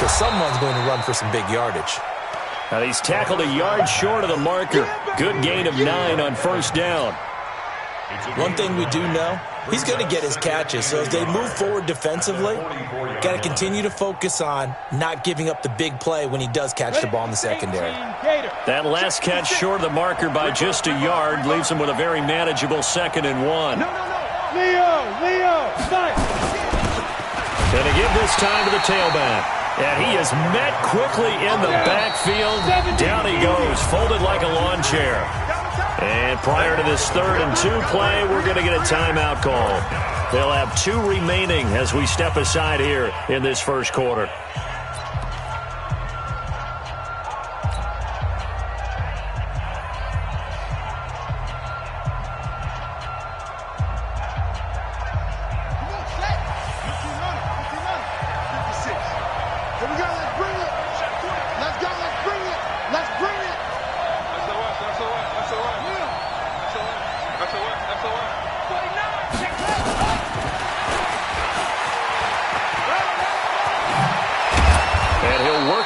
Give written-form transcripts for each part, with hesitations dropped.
so someone's going to run for some big yardage. Now he's tackled a yard short of the marker. Good gain of 9 on first down. One thing we do know, he's going to get his catches. So as they move forward defensively, got to continue to focus on not giving up the big play when he does catch the ball in the secondary. That last catch short of the marker by just a yard leaves him with a very manageable 2nd and 1. Leo, nice. Going to give this time to the tailback. And he is met quickly in the backfield. Down he goes, folded like a lawn chair. And prior to this 3rd and 2 play, we're going to get a timeout call. They'll have 2 remaining as we step aside here in this first quarter.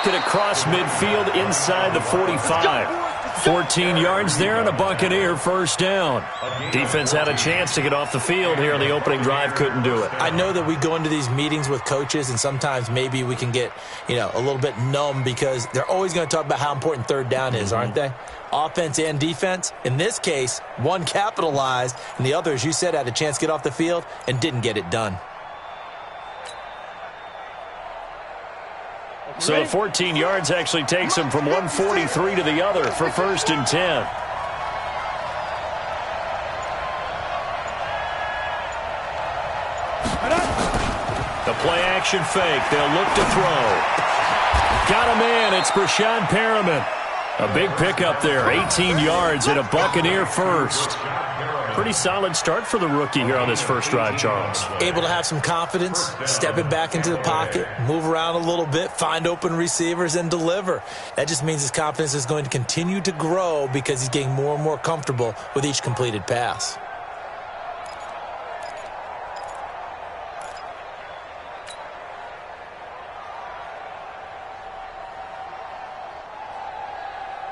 Across midfield inside the 45. 14 yards there and a Buccaneer first down. Defense had a chance to get off the field here on the opening drive, couldn't do it. I know that we go into these meetings with coaches and sometimes maybe we can get, a little bit numb because they're always going to talk about how important 3rd down is, aren't they? Offense and defense. In this case, one capitalized and the other, as you said, had a chance to get off the field and didn't get it done. So the 14 yards actually takes him from 143 to the other for 1st and 10. The play action fake. They'll look to throw. Got a man. It's Brashad Perriman. A big pickup there. 18 yards and a Buccaneer first. Pretty solid start for the rookie here on this first drive, Charles. Able to have some confidence, stepping back into the pocket, move around a little bit, find open receivers, and deliver. That just means his confidence is going to continue to grow because he's getting more and more comfortable with each completed pass.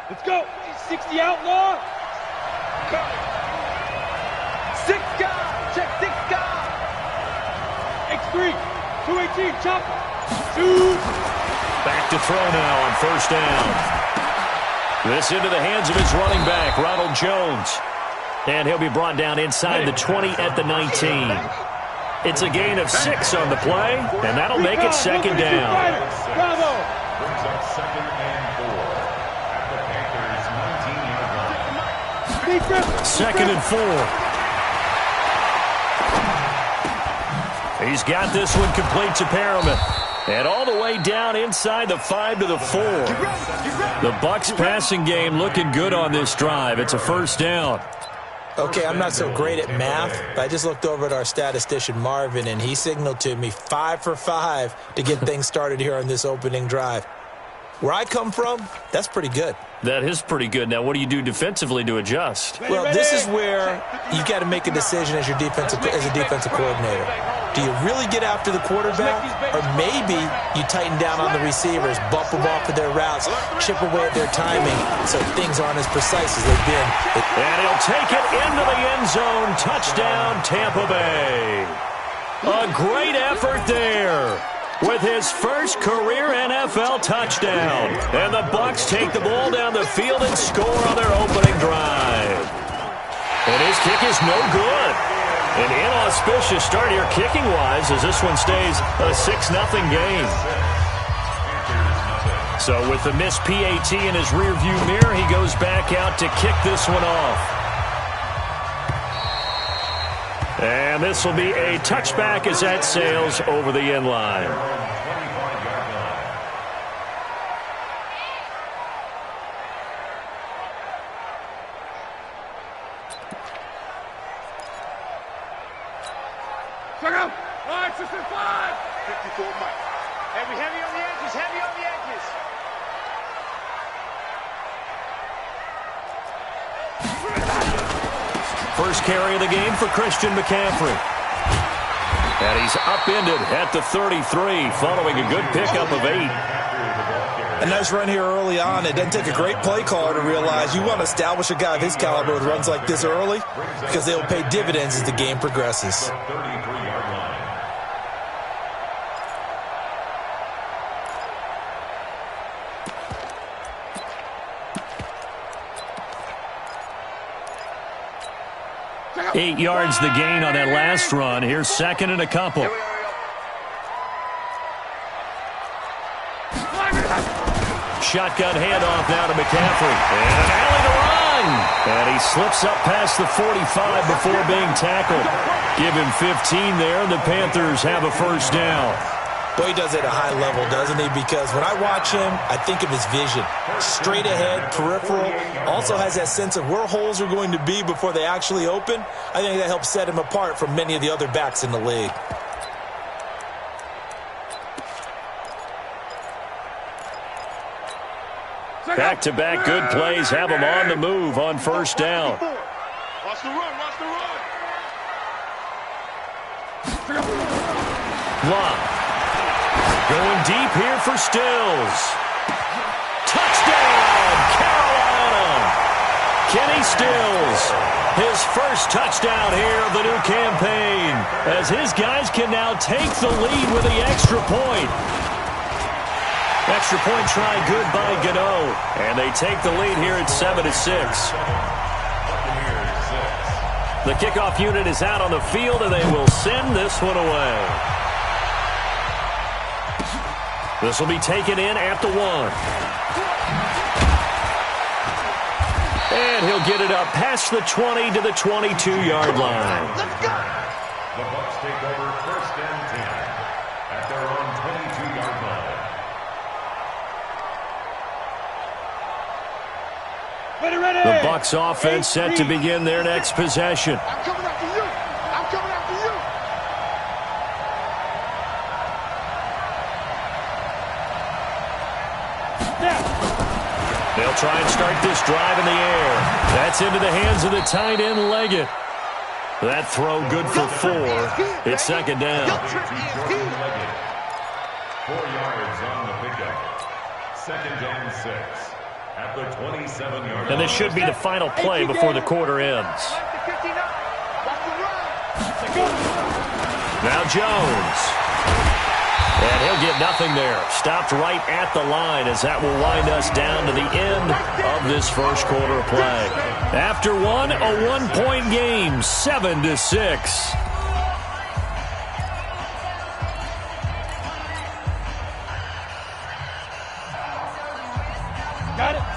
Let's go. 60 outlaw. Go. 6 guys. Check 6 guys. X3. 218. Chopper. Shoot. Back to throw now on first down. This into the hands of his running back, Ronald Jones. And he'll be brought down inside the 20 at the 19. It's a gain of 6 on the play, and that'll make it 2nd down. Bravo. Brings up 2nd and 4 at the Panthers' 19-yard line. 2nd and 4. He's got this one complete to Perriman. And all the way down inside the 5 to the 4. The Bucs passing game looking good on this drive. It's a first down. Okay, I'm not so great at math, but I just looked over at our statistician, Marvin, and he signaled to me 5 for 5 to get things started here on this opening drive. Where I come from, that's pretty good. That is pretty good. Now, what do you do defensively to adjust? Well, this is where you got to make a decision as a defensive coordinator. Do you really get after the quarterback, or maybe you tighten down on the receivers, bump them off of their routes, chip away at their timing so things aren't as precise as they've been? And he'll take it into the end zone. Touchdown, Tampa Bay. A great effort there with his first career NFL touchdown. And the Bucs take the ball down the field and score on their opening drive. And his kick is no good. An inauspicious start here kicking-wise as this one stays a 6-0 game. So with the missed PAT in his rearview mirror, he goes back out to kick this one off. And this will be a touchback as that sails over the end line. Check out. 5, 6, 5. 54 Mike. Heavy on the edges. Heavy on the edges. First carry of the game for Christian McCaffrey. And he's upended at the 33 following a good pickup of 8. A nice run here early on. It doesn't take a great play caller to realize you want to establish a guy of his caliber with runs like this early because they'll pay dividends as the game progresses. Eight yards the gain on that last run. Here's second and a couple. Shotgun handoff now to McCaffrey. And an alley to run. And he slips up past the 45 before being tackled. Give him 15 there, and the Panthers have a first down. Boy, he does it at a high level, doesn't he? Because when I watch him, I think of his vision. Straight ahead, peripheral. Also has that sense of where holes are going to be before they actually open. I think that helps set him apart from many of the other backs in the league. Back-to-back good plays have him on the move on first down. Watch the run, watch the run. Long. Going deep here for Stills. Touchdown, Carolina! Kenny Stills, his first touchdown here of the new campaign, as his guys can now take the lead with the extra point. Extra point try good by Gano, and they take the lead here at 7-6. The kickoff unit is out on the field, and they will send this one away. This will be taken in at the 1. And he'll get it up past the 20 to the 22-yard line. Let's go. The Bucs take over first and 10 at their own 22-yard line. Ready, ready. The Bucs offense set to begin their next possession. I'm coming after you. I'm coming after you. They'll try and start this drive in the air. That's into the hands of the tight end, Leggett. That throw good for 4. It's second down. 4 yards on the pickup. Second and 6 at the 27-yard line. And this should be the final play before the quarter ends. Now Jones. And he'll get nothing there. Stopped right at the line as that will wind us down to the end of this first quarter of play. After one, a one-point game, 7-6.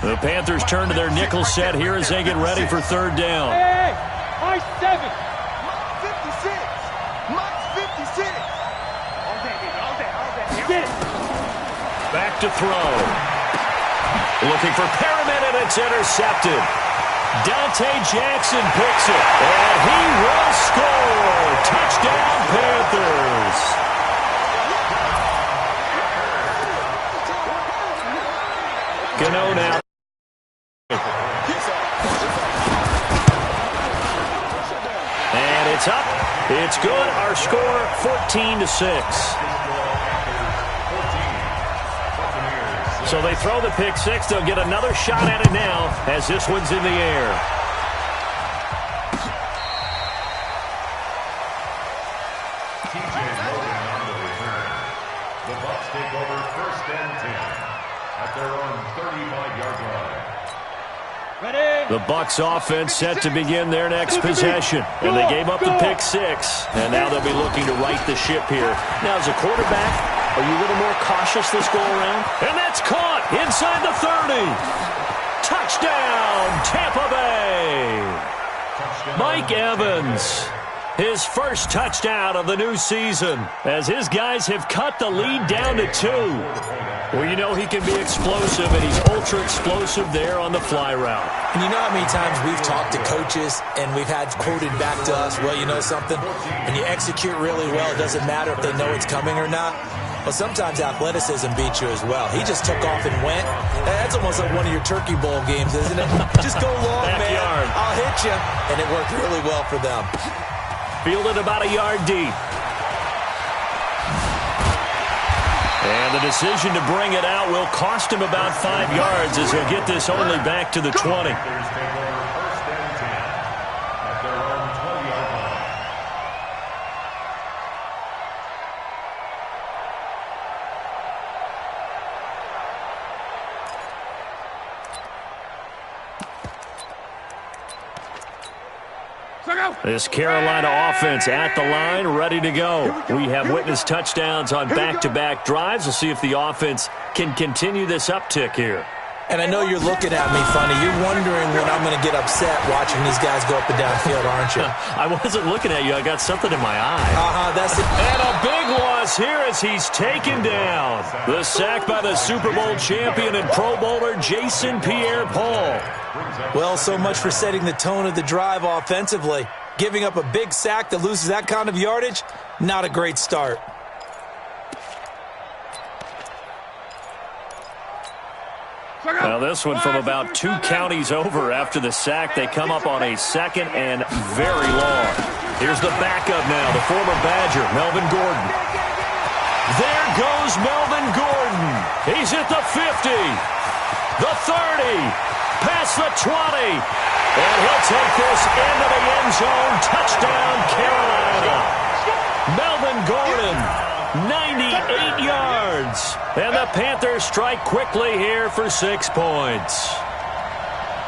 The Panthers turn to their nickel set here as they get ready for third down. Hey, my 7. Mike 56. Mike 56. All day, baby, all day, all day. Get it. Back to throw. Looking for Perriman, and it's intercepted. Dante Jackson picks it, and he will score. Touchdown, Panthers. Gano now. And it's up. It's good. Our score, 14-6. So they throw the pick six. They'll get another shot at it now as this one's in the air. The Bucs take over first and 10 at their own 35-yard line. The Bucs offense set to begin their next possession. And they gave up the pick six. And now they'll be looking to right the ship here. Now, as a quarterback, are you a little more cautious this go around? And that's caught inside the 30. Touchdown, Tampa Bay. Mike Evans. His first touchdown of the new season as his guys have cut the lead down to 2. Well, you know he can be explosive, and he's ultra-explosive there on the fly route. And you know how many times we've talked to coaches and we've had quoted back to us, well, you know something? When you execute really well, it doesn't matter if they know it's coming or not. Well, sometimes athleticism beats you as well. He just took off and went. That's almost like one of your Turkey Bowl games, isn't it? Just go long, Backyard. man. I'll hit you. And it worked really well for them. Fielded about a yard deep. And the decision to bring it out will cost him about 5 yards as he'll get this only back to the 20. This Carolina offense at the line, ready to go. We have witnessed touchdowns on back-to-back drives. We'll see if the offense can continue this uptick here. And I know you're looking at me funny. You're wondering when I'm going to get upset watching these guys go up and down field, aren't you? I wasn't looking at you. I got something in my eye. That's it. And a big loss here as he's taken down. The sack by the Super Bowl champion and Pro Bowler Jason Pierre-Paul. Well, so much for setting the tone of the drive offensively. Giving up a big sack that loses that kind of yardage, not a great start. Now this one from about 2 counties over after the sack. They come up on a 2nd and very long. Here's the backup now, the former Badger, Melvin Gordon. There goes Melvin Gordon. He's at the 50, the 30, past the 20. And he'll take this into the end zone. Touchdown, Carolina. Melvin Gordon, 98 yards. And the Panthers strike quickly here for 6 points.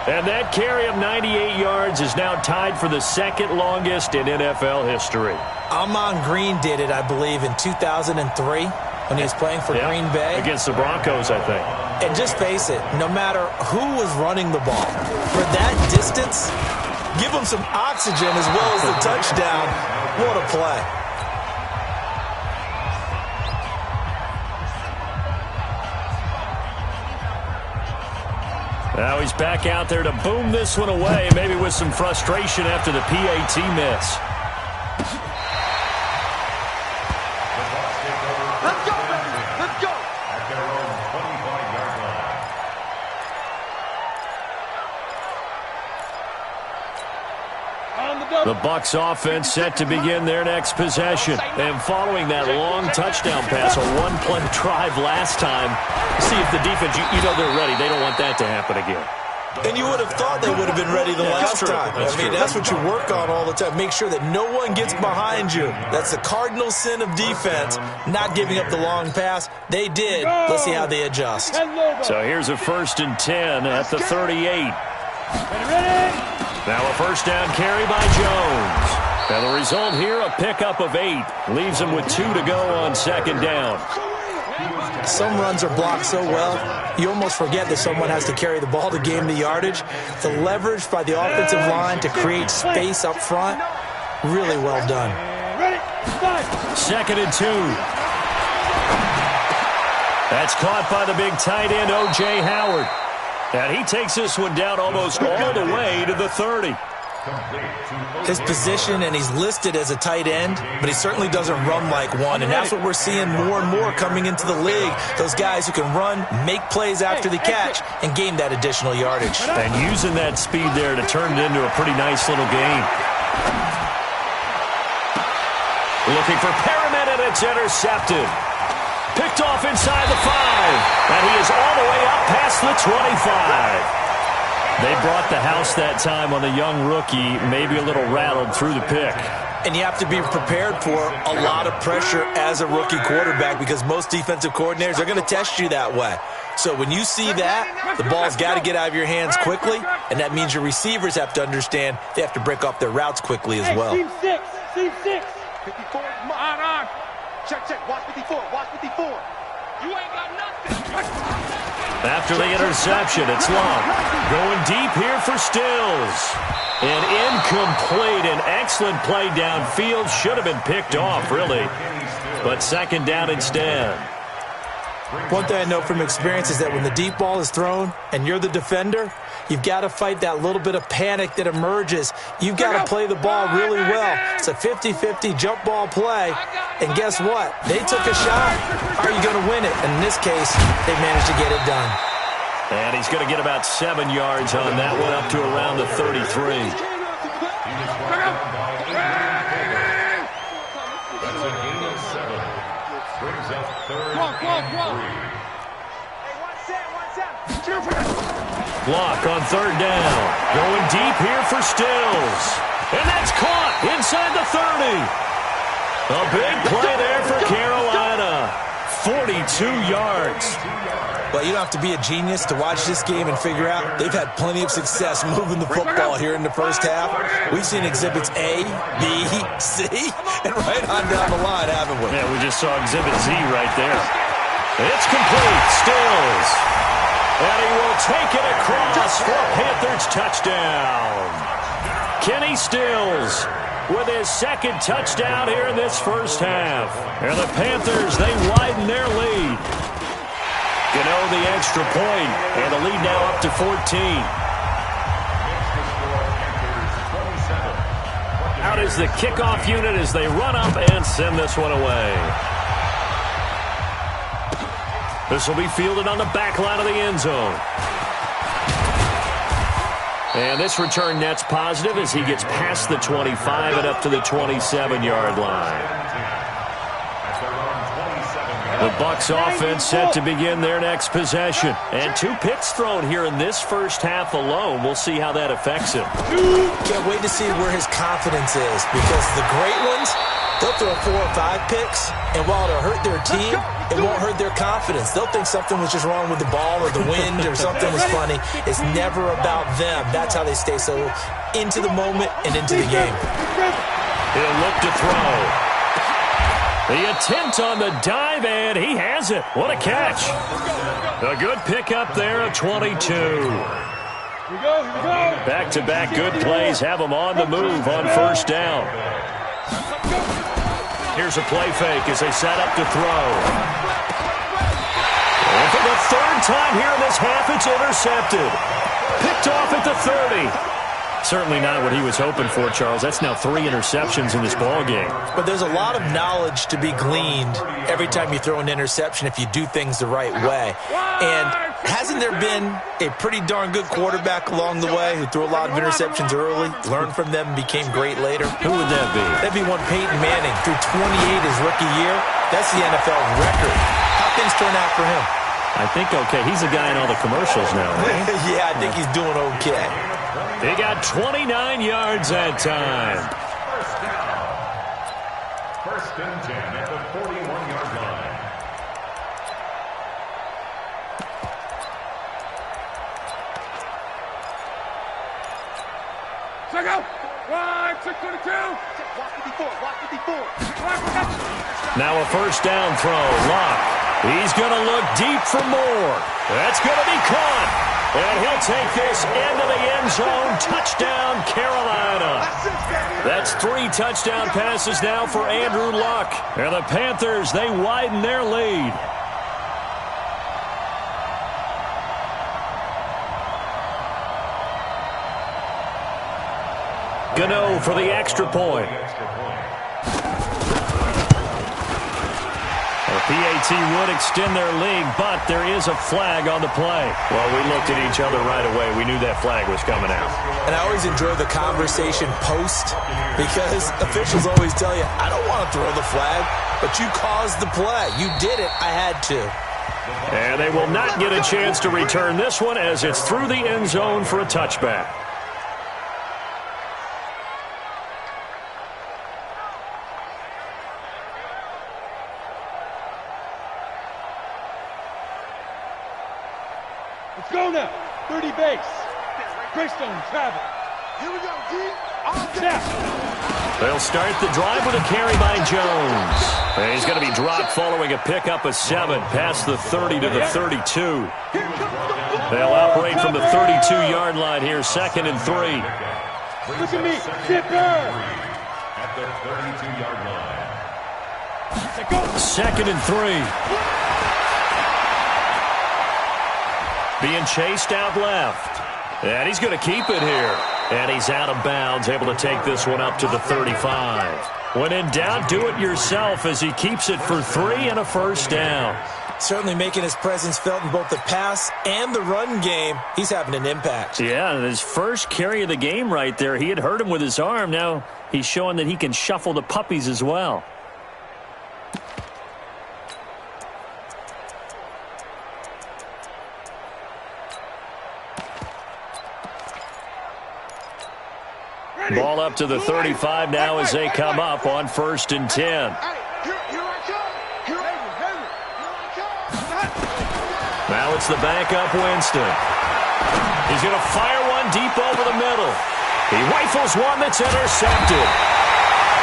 And that carry of 98 yards is now tied for the 2nd longest in NFL history. Amon Green did it, I believe, in 2003 when he was playing for Green Bay. Against the Broncos, I think. And just face it, no matter who was running the ball, for that distance, give them some oxygen as well as the touchdown. What a play. Now he's back out there to boom this one away, maybe with some frustration after the PAT miss. Let's go, baby. Let's go. At their own 25-yard line. The Bucs offense set to begin their next possession. And following that long touchdown pass, a one-play drive last time, see if the defense, you know they're ready. They don't want that to happen again. And you would have thought they would have been ready the last time. That's what you work on all the time. Make sure that no one gets behind you. That's the cardinal sin of defense, not giving up the long pass. They did. Let's see how they adjust. So here's a 1st and 10 at the 38. Now a 1st down carry by Jones. And the result here, a pickup of 8. Leaves him with 2 to go on 2nd down. Some runs are blocked so well, you almost forget that someone has to carry the ball to gain the yardage. The leverage by the offensive line to create space up front, really well done. 2nd and 2. That's caught by the big tight end, O.J. Howard. And he takes this one down almost all the way to the 30. His position, and he's listed as a tight end, but he certainly doesn't run like one, and that's what we're seeing more and more coming into the league. Those guys who can run, make plays after the catch, and gain that additional yardage. And using that speed there to turn it into a pretty nice little game. Looking for Perriman, and it's intercepted. Picked off inside the 5, and he is all the way up past the 25. They brought the house that time on the young rookie, maybe a little rattled through the pick. And you have to be prepared for a lot of pressure as a rookie quarterback because most defensive coordinators are going to test you that way. So when you see that, the ball's got to get out of your hands quickly, and that means your receivers have to understand they have to break off their routes quickly as well. Team 6. 54, on. Check, watch 54, watch 54. You ain't got nothing. After the interception, it's long. Going deep here for Stills. An incomplete, an excellent play downfield. Should have been picked off, really. But 2nd down instead. One thing I know from experience is that when the deep ball is thrown and you're the defender, you've got to fight that little bit of panic that emerges. You've got to play the ball really well. It's a 50-50 jump ball play. And guess what? They took a shot. Are you going to win it? And in this case, they managed to get it done. And he's going to get about 7 yards on that one, up to around the 33. That's a gain of 7. Brings up 3rd Block on third down. Going deep here for Stills. And that's caught inside the 30. A big play there for Carolina. 42 yards. Well, you don't have to be a genius to watch this game and figure out they've had plenty of success moving the football here in the first half. We've seen exhibits A, B, C, and right on down the line, haven't we? Yeah, we just saw exhibit Z right there. It's complete. Stills. And he will take it across for a Panthers touchdown. Kenny Stills with his second touchdown here in this first half. And the Panthers, they widen their lead. Gano the extra point, and the lead now up to 14. Out is the kickoff unit as they run up and send this one away. This will be fielded on the back line of the end zone. And this return net's positive as he gets past the 25 and up to the 27-yard line. The Bucs offense set to begin their next possession. And 2 picks thrown here in this first half alone. We'll see how that affects him. Can't wait to see where his confidence is, because the great ones, they'll throw 4 or 5 picks, and while it'll hurt their team, it won't hurt their confidence. They'll think something was just wrong with the ball or the wind or something was funny. It's never about them. That's how they stay so into the moment and into the game. He'll look to throw. The attempt on the dive, and he has it. What a catch. A good pickup there of 22. Back-to-back good plays have him on the move on first down. Here's a play fake as they set up to throw. And for the third time here in this half, it's intercepted. Picked off at the 30. Certainly not what he was hoping for, Charles. That's now 3 interceptions in this ballgame. But there's a lot of knowledge to be gleaned every time you throw an interception if you do things the right way. And hasn't there been a pretty darn good quarterback along the way who threw a lot of interceptions early, learned from them, and became great later? Who would that be? That'd be one Peyton Manning. Threw 28 his rookie year. That's the NFL record. How things turn out for him? I think okay. He's a guy in all the commercials now. Right? Yeah, I think he's doing okay. He got 29 yards that time. First and 10 at the 41-yard line. Check out. 622. Walk 54. Walk 54. Now a first down throw. Lock. He's going to look deep for more. That's going to be caught. And he'll take this into the end zone. Touchdown, Carolina. That's 3 touchdown passes now for Andrew Luck. And the Panthers, they widen their lead. Gano for the extra point. PAT would extend their lead, but there is a flag on the play. Well, we looked at each other right away. We knew that flag was coming out. And I always enjoy the conversation post, because officials always tell you, I don't want to throw the flag, but you caused the play. You did it. I had to. And they will not get a chance to return this one as it's through the end zone for a touchback. Let's go now. 30 base. Greystone travel. Here we go, G. They'll start the drive with a carry by Jones. And he's going to be dropped following a pickup of 7 past the 30 to the 32. They'll operate from the 32-yard line here, 2nd and 3. Look at me. Zipper. At the 32-yard line. 2nd and 3. Being chased out left. And he's going to keep it here. And he's out of bounds, able to take this one up to the 35. When in doubt, do it yourself as he keeps it for 3 and a first down. Certainly making his presence felt in both the pass and the run game. He's having an impact. Yeah, his first carry of the game right there. He had hurt him with his arm. Now he's showing that he can shuffle the puppies as well. Ball up to the 35 now as they come up on 1st and 10. Here I come. Here I come. Now it's the backup Winston. He's going to fire one deep over the middle. He rifles one that's intercepted.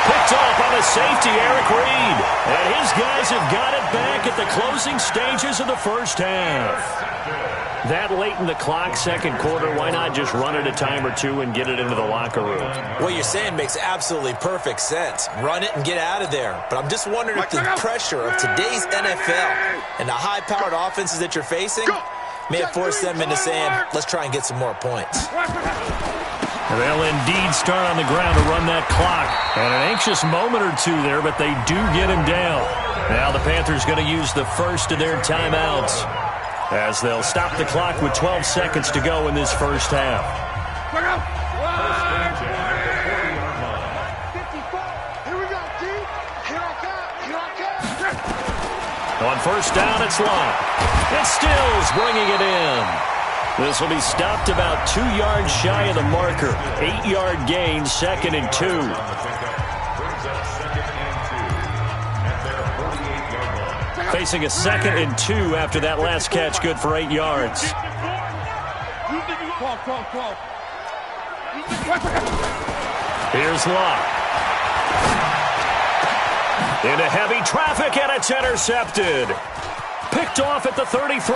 Picked off on a safety, Eric Reed. And his guys have got it back at the closing stages of the first half. That late in the clock, second quarter, why not just run it a time or two and get it into the locker room? What you're saying makes absolutely perfect sense. Run it and get out of there. But I'm just wondering if the pressure of today's NFL and the high-powered offenses that you're facing may have forced them into saying, let's try and get some more points. They'll indeed start on the ground to run that clock. And an anxious moment or two there, but they do get him down. Now the Panthers going to use the first of their timeouts as they'll stop the clock with 12 seconds to go in this first half. On first down, it's Locke. It's Stills bringing it in. This will be stopped about 2 yards shy of the marker. 8-yard gain, 2nd and 2. Facing a 2nd and 2 after that last catch, good for 8 yards. Here's Locke. Into heavy traffic, and it's intercepted. Picked off at the 33.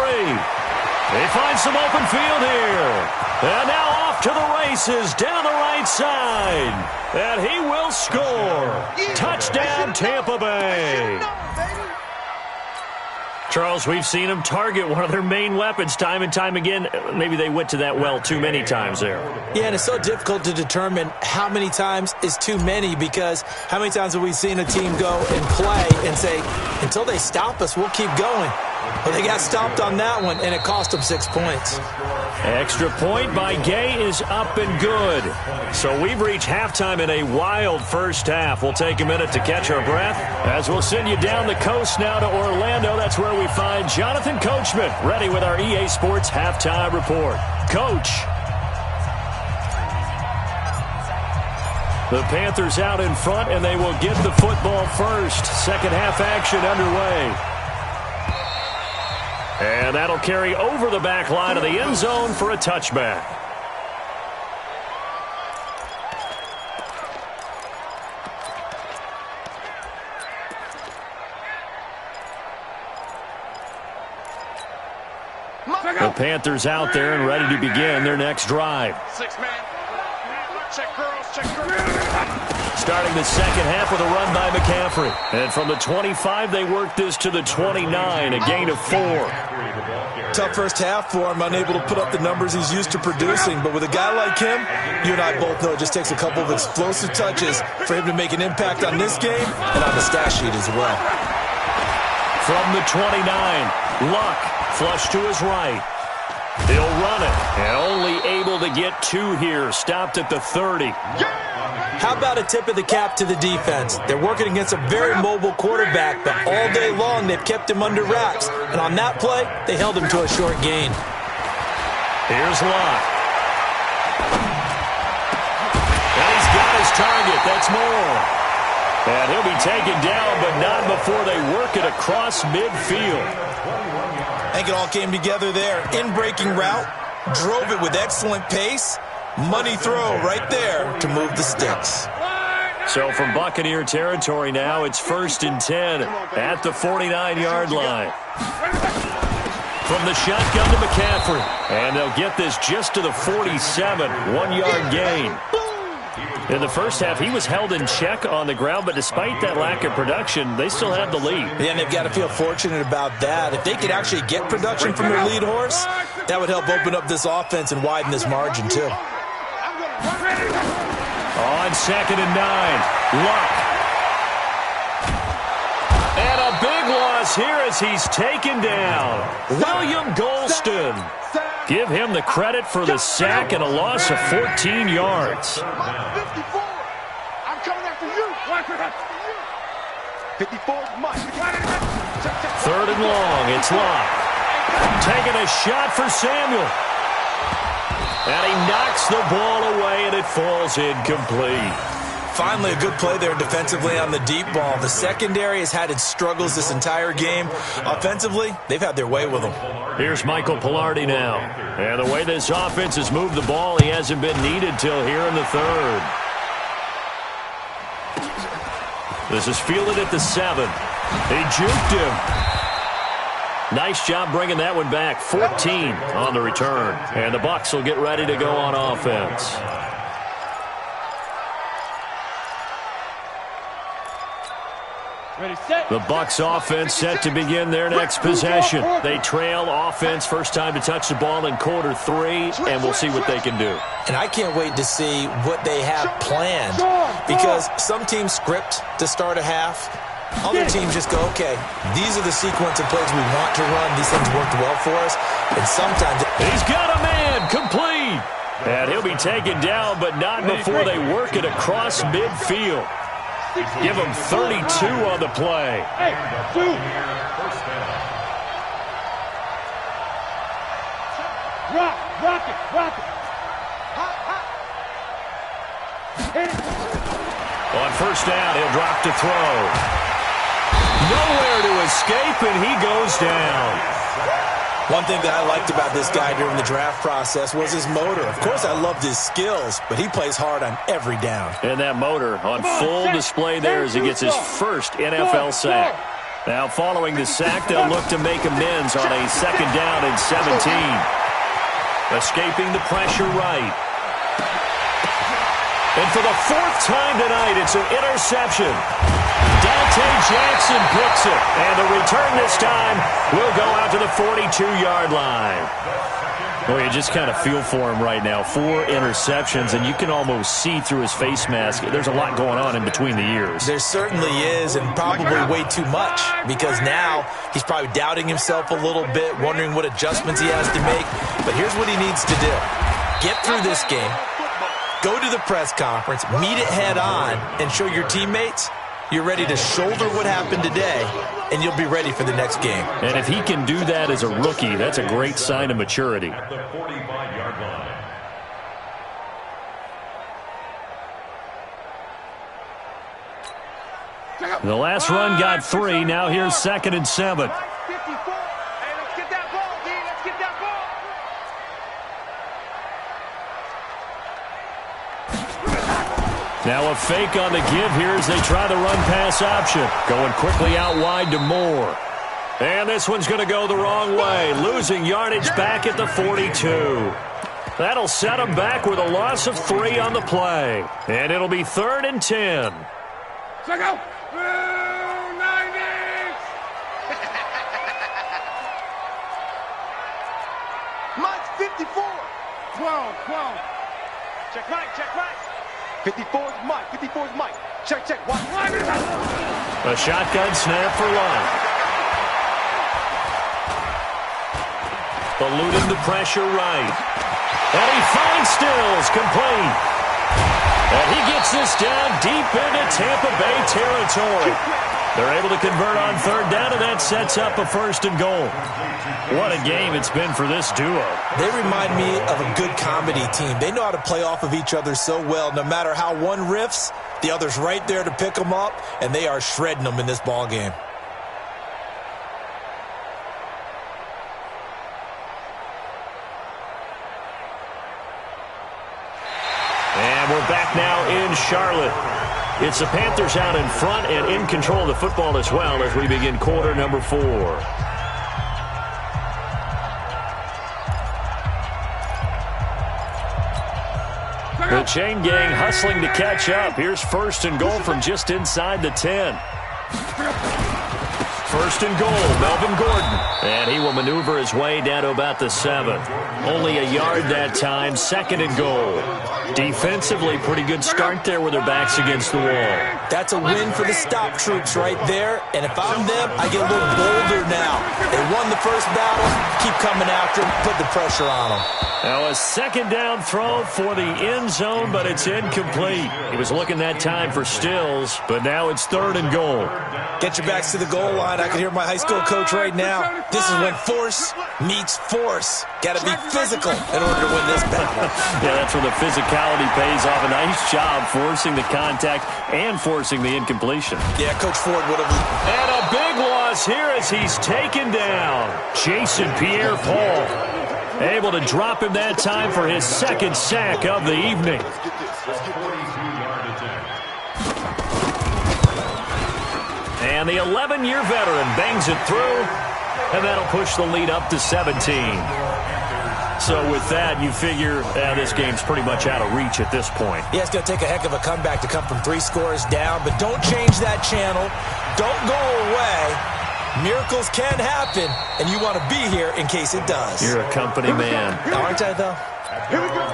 They find some open field here. And now off to the races down the right side. And he will score. Touchdown, Tampa Bay. Charles, we've seen them target one of their main weapons time and time again. Maybe they went to that well too many times there. Yeah, and it's so difficult to determine how many times is too many, because how many times have we seen a team go and play and say, until they stop us, we'll keep going. Well, they got stopped on that one, and it cost them 6 points. Extra point by Gay is up and good. So we've reached halftime in a wild first half. We'll take a minute to catch our breath as we'll send you down the coast now to Orlando. That's where we find Jonathan Coachman ready with our EA Sports halftime report. Coach. The Panthers out in front, and they will get the football first. Second half action underway. And that'll carry over the back line of the end zone for a touchback. The Panthers out there and ready to begin their next drive. 6-man. Check girls, check girls. Starting the second half with a run by McCaffrey. And from the 25, they work this to the 29, a gain of 4. Tough first half for him, unable to put up the numbers he's used to producing. But with a guy like him, you and I both know it just takes a couple of explosive touches for him to make an impact on this game and on the stat sheet as well. From the 29, Luck flush to his right. He'll run it, and only able to get 2 here, stopped at the 30. How about a tip of the cap to the defense? They're working against a very mobile quarterback, but all day long they've kept him under wraps. And on that play, they held him to a short gain. Here's Locke. And he's got his target. That's more. And he'll be taken down, but not before they work it across midfield. I think it all came together there. In-breaking route, drove it with excellent pace. Money throw right there to move the sticks. So from Buccaneer territory now, it's 1st and 10 at the 49-yard line. From the shotgun to McCaffrey. And they'll get this just to the 47, 1-yard gain. In the first half, he was held in check on the ground, but despite that lack of production, they still have the lead. Yeah, and they've got to feel fortunate about that. If they could actually get production from their lead horse, that would help open up this offense and widen this margin, too. On 2nd and 9, Luck. And a big loss here as he's taken down. William Golston. Give him the credit for the sack and a loss of 14 yards. 54. I'm coming after you. 54 is mine. 3rd and long, it's Locke. Taking a shot for Samuel. And he knocks the ball away, and it falls incomplete. Finally, a good play there defensively on the deep ball. The secondary has had its struggles this entire game. Offensively, they've had their way with them. Here's Michael Pilardi now. And the way this offense has moved the ball, he hasn't been needed till here in the third. This is fielded at the 7. He juked him. Nice job bringing that one back. 14 on the return. And the Bucs will get ready to go on offense. The Bucs offense set to begin their next possession. They trail offense first time to touch the ball in quarter 3, and we'll see what they can do. And I can't wait to see what they have planned, because some teams script to start a half. Other teams just go, okay, these are the sequence of plays we want to run. These things worked well for us. And sometimes he's got a man complete. And he'll be taken down, but not before they work it across midfield. Give him 32 on the play. Rock it. On first down, he'll drop to throw. Nowhere to escape, and he goes down. One thing that I liked about this guy during the draft process was his motor. Of course, I loved his skills, but he plays hard on every down. And that motor on full display there as he gets his first NFL sack. Now, following the sack, they'll look to make amends on a second down and 17. Escaping the pressure right. And for the 4th time tonight, it's an interception. Dante Jackson picks it. And the return this time will go out to the 42-yard line. Well, you just kind of feel for him right now. 4 interceptions, and you can almost see through his face mask. There's a lot going on in between the ears. There certainly is, and probably way too much, because now he's probably doubting himself a little bit, wondering what adjustments he has to make. But here's what he needs to do. Get through this game, go to the press conference, meet it head on, and show your teammates you're ready to shoulder what happened today, and you'll be ready for the next game. And if he can do that as a rookie, that's a great sign of maturity. At the 45-yard line. The last run got 3. Now here's 2nd and 7. Now a fake on the give here as they try the run-pass option. Going quickly out wide to Moore. And this one's going to go the wrong way. Losing yardage back at the 42. That'll set them back with a loss of 3 on the play. And it'll be 3rd and 10. Check out. 54. 12. Check right. 54's Mike. 54's Mike. Check. Watch. A shotgun snap for Love. Eluding the pressure right. And he finds Stills complete. And he gets this down deep into Tampa Bay territory. They're able to convert on 3rd down, and that sets up a 1st and goal. What a game it's been for this duo. They remind me of a good comedy team. They know how to play off of each other so well. No matter how one riffs, the other's right there to pick them up, and they are shredding them in this ball game. And we're back now in Charlotte. It's the Panthers out in front and in control of the football as well as we begin quarter number 4. The chain gang hustling to catch up. Here's 1st and goal from just inside the 10. 1st and goal, Melvin Gordon. And he will maneuver his way down to about the 7. Only a yard that time, 2nd and goal. Defensively, pretty good start there with their backs against the wall. That's a win for the stop troops right there. And if I'm them, I get a little bolder now. They won the first battle. Keep coming after them. Put the pressure on them. Now a second down throw for the end zone, but it's incomplete. He was looking that time for Stills, but now it's 3rd and goal. Get your backs to the goal line. I can hear my high school coach right now. This is when force meets force. Got to be physical in order to win this battle. Yeah, that's where the physicality pays off. A nice job forcing the contact and forcing the incompletion. Yeah, Coach Ford would have. And a big loss here as he's taken down. Jason Pierre-Paul able to drop him that time for his 2nd sack of the evening. And the 11-year veteran bangs it through, and that'll push the lead up to 17. So with that, you figure this game's pretty much out of reach at this point. Yeah, it's going to take a heck of a comeback to come from 3 scores down, but don't change that channel. Don't go away. Miracles can happen, and you want to be here in case it does. You're a company man. Aren't I, though? Here we go.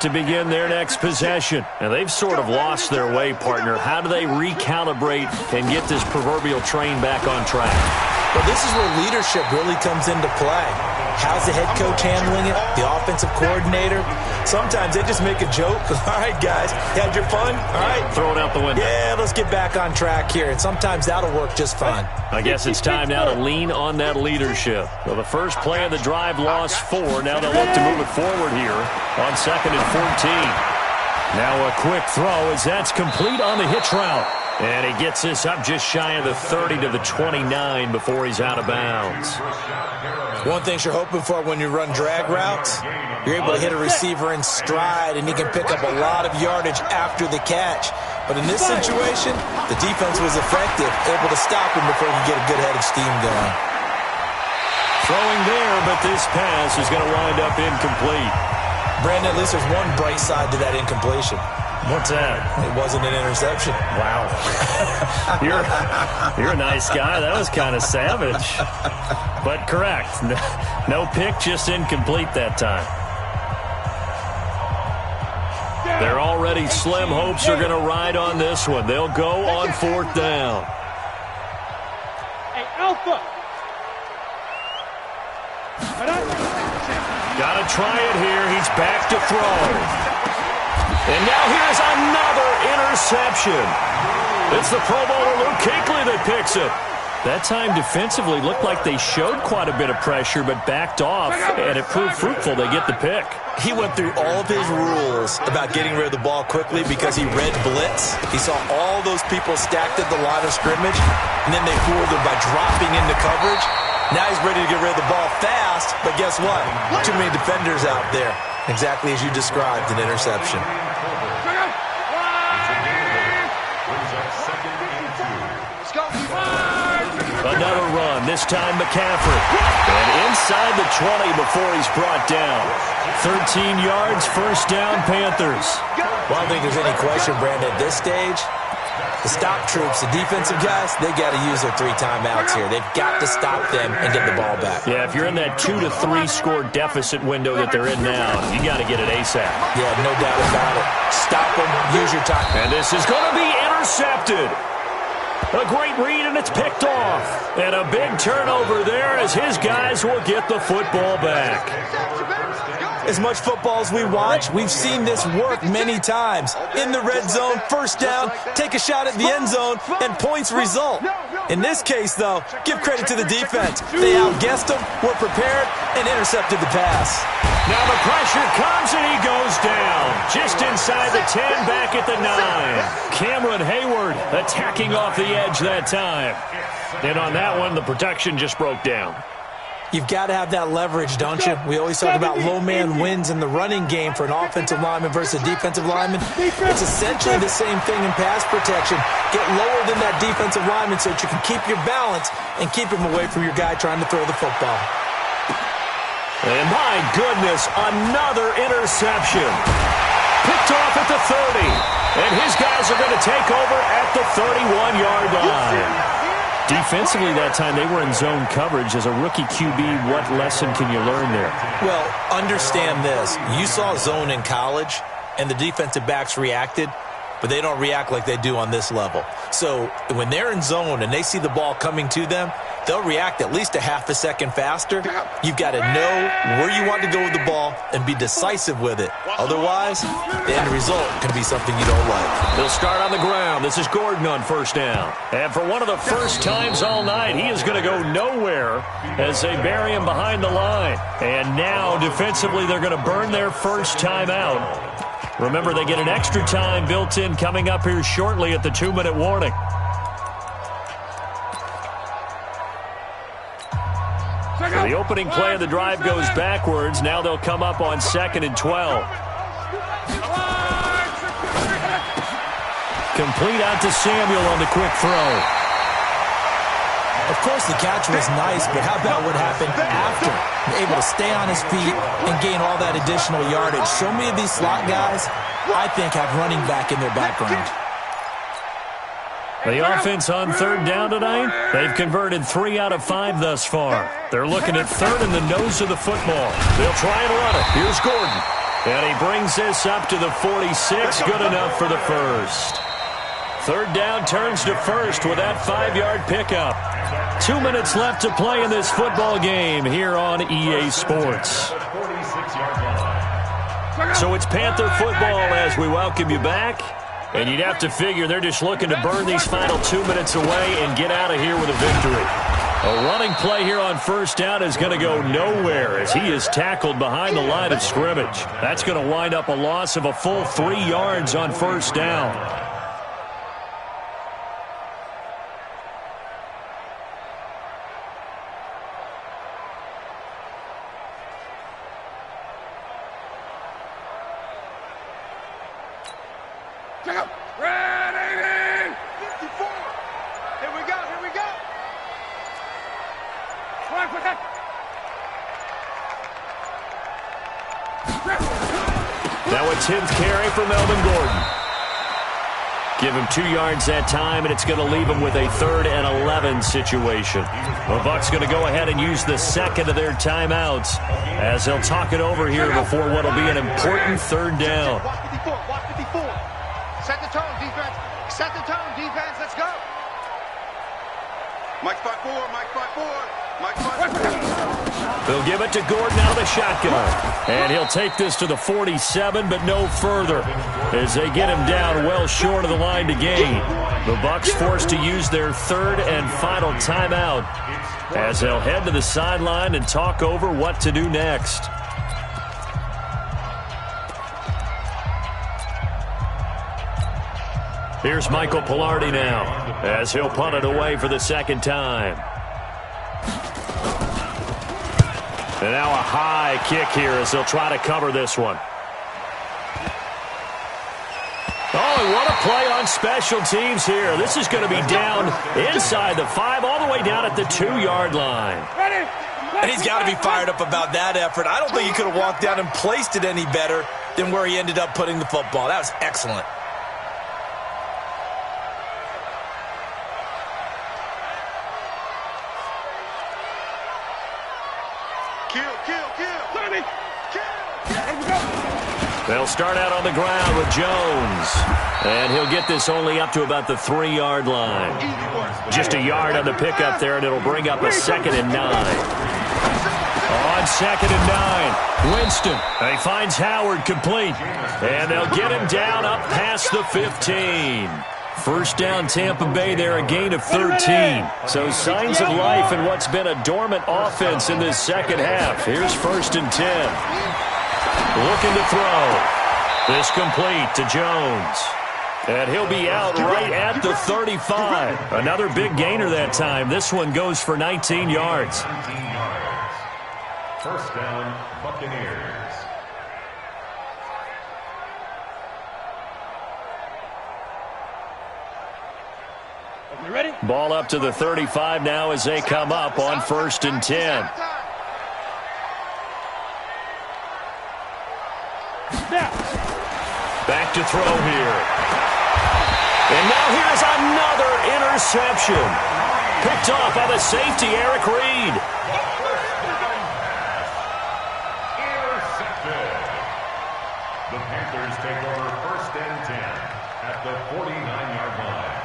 To begin their next possession. And they've sort of lost their way, partner. How do they recalibrate and get this proverbial train back on track? Well, this is where leadership really comes into play. How's the head coach handling it? The offensive coordinator? Sometimes they just make a joke. All right, guys, you had your fun? All right. Throw it out the window. Yeah, let's get back on track here. And sometimes that'll work just fine. I guess it's time now to lean on that leadership. Well, the first play of the drive lost 4. Now they'll look to move it forward here on 2nd and 14. Now a quick throw as that's complete on the hitch route. And he gets this up just shy of the 30 to the 29 before he's out of bounds. One thing you're hoping for when you run drag routes, you're able to hit a receiver in stride, and he can pick up a lot of yardage after the catch. But in this situation, the defense was effective, able to stop him before he could get a good head of steam going. Throwing there, but this pass is going to wind up incomplete. Brandon, at least there's one bright side to that incompletion. What's that? It wasn't an interception. Wow. You're a nice guy. That was kind of savage. But correct. No pick, just incomplete that time. Their already slim hopes are going to ride on this one. They'll go on 4th down. Hey, Alpha. Got to try it here. He's back to throw. And now here's another interception. It's the Pro Bowler Luke Kuechly that picks it. That time defensively looked like they showed quite a bit of pressure but backed off, and it proved fruitful. They get the pick. He went through all of his rules about getting rid of the ball quickly because he read blitz. He saw all those people stacked at the line of scrimmage, and then they fooled him by dropping into coverage. Now he's ready to get rid of the ball fast, but guess what? Too many defenders out there. Exactly as you described, an interception. Another run, this time McCaffrey. And inside the 20 before he's brought down. 13 yards, 1st down, Panthers. Well, I don't think there's any question, Brandon, at this stage. The stop troops, the defensive guys, they got to use their 3 timeouts here. They've got to stop them and get the ball back. Yeah, if you're in that 2 to 3 score deficit window that they're in now, you got to get it ASAP. Yeah, no doubt about it. Stop them, use your time. And this is going to be intercepted. A great read, and it's picked off. And a big turnover there as his guys will get the football back. As much football as we watch, we've seen this work many times. In the red zone, 1st down, take a shot at the end zone, and points result. In this case, though, give credit to the defense. They outguessed them, were prepared, and intercepted the pass. Now the pressure comes, and he goes down. Just inside the 10, back at the 9. Cameron Hayward attacking off the edge that time. And on that one, the protection just broke down. You've got to have that leverage, don't you? We always talk about low man wins in the running game for an offensive lineman versus a defensive lineman. It's essentially the same thing in pass protection. Get lower than that defensive lineman so that you can keep your balance and keep him away from your guy trying to throw the football. And my goodness, another interception. Picked off at the 30. And his guys are going to take over at the 31-yard line. Defensively that time, they were in zone coverage. As a rookie QB, what lesson can you learn there? Well, understand this. You saw zone in college, and the defensive backs reacted. but they don't react like they do on this level. So when they're in zone and they see the ball coming to them, they'll react at least a half a second faster. You've got to know where you want to go with the ball and be decisive with it. Otherwise, the end result can be something you don't like. They'll start on the ground. This is Gordon on first down. And for one of the first times all night, he is going to go nowhere as they bury him behind the line. And now, defensively, they're going to burn their first time out. Remember, they get an extra time built in coming up here shortly at the 2-minute warning. So the opening play of the drive goes backwards. Now they'll come up on 2nd and 12. Complete out to Samuel on the quick throw. Of course, the catch was nice, but how about what happened after? Able to stay on his feet and gain all that additional yardage. So many of these slot guys, I think, have running back in their background. The offense on 3rd down tonight, they've converted 3 out of 5 thus far. They're looking at 3rd in the nose of the football. They'll try and run it. Here's Gordon. And he brings this up to the 46. Good enough for the first. 3rd down turns to first with that 5-yard pickup. 2 minutes left to play in this football game here on EA Sports. So it's Panther football as we welcome you back. And you'd have to figure they're just looking to burn these final 2 minutes away and get out of here with a victory. A running play here on first down is going to go nowhere as he is tackled behind the line of scrimmage. That's going to wind up a loss of a full 3 yards on first down. Ready! 54! Here we go, here we go! Now a 10th carry for Melvin Gordon. Give him 2 yards that time, and it's going to leave him with a 3rd and 11 situation. The Bucs going to go ahead and use the second of their timeouts as they'll talk it over here before what will be an important 3rd down. Watch 54, watch 54. Set the tone, defense. Set the tone, defense. Let's go. Mike 5-4, Mike 5-4, Mike 5-4. They'll give it to Gordon out of the shotgun. And he'll take this to the 47, but no further as they get him down well short of the line to gain. The Bucs forced to use their 3rd and final timeout as they'll head to the sideline and talk over what to do next. Here's Michael Pilardi now as he'll punt it away for the 2nd time. And now a high kick here as they'll try to cover this one. Oh, and what a play on special teams here. This is going to be down inside the 5, all the way down at the 2-yard line. And he's got to be fired up about that effort. I don't think he could have walked down and placed it any better than where he ended up putting the football. That was excellent. They'll start out on the ground with Jones. And he'll get this only up to about the 3-yard line. Just a yard on the pickup there, and it'll bring up a 2nd and 9. On 2nd and 9, Winston. He finds Howard complete. And they'll get him down up past the 15. First down Tampa Bay there, a gain of 13. So signs of life in what's been a dormant offense in this second half. Here's 1st and 10. Looking to throw. This complete to Jones. And he'll be out right at the 35. Another big gainer that time. This one goes for 19 yards. 19 yards. First down, Buccaneers. You ready? Ball up to the 35 now as they come up on 1st and 10. Back to throw here. And now here's another interception. Picked off by the safety, Eric Reed. Intercepted. The Panthers take over 1st and 10 at the 49-yard line.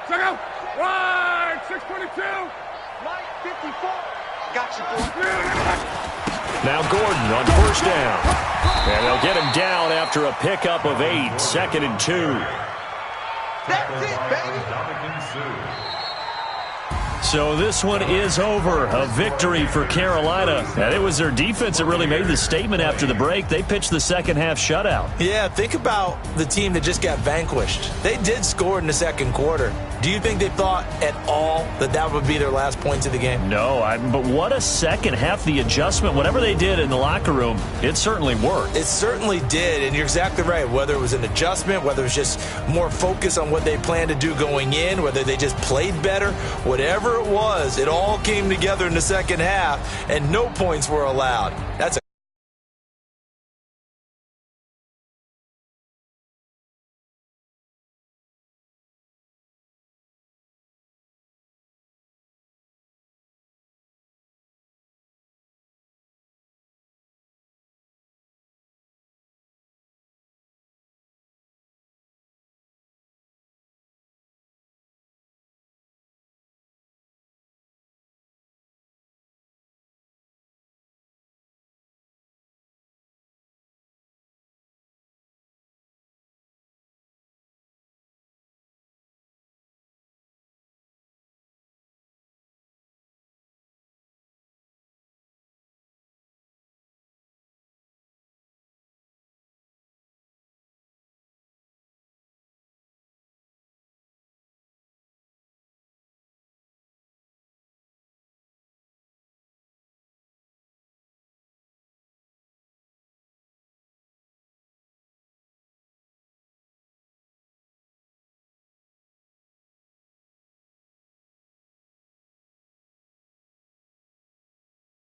Check out. Right, 622. Mike 54. Got you, boy. Now Gordon on first down. And they'll get him down after a pickup of 8, 2nd and 2. That's it, baby. Dominican Sue. So this one is over. A victory for Carolina. And it was their defense that really made the statement after the break. They pitched the second half shutout. Yeah, think about the team that just got vanquished. They did score in the second quarter. Do you think they thought at all that that would be their last points of the game? No, but what a second half. The adjustment, whatever they did in the locker room, it certainly worked. It certainly did, and you're exactly right. Whether it was an adjustment, whether it was just more focus on what they planned to do going in, whether they just played better, whatever it was, it all came together in the second half, and no points were allowed. That's a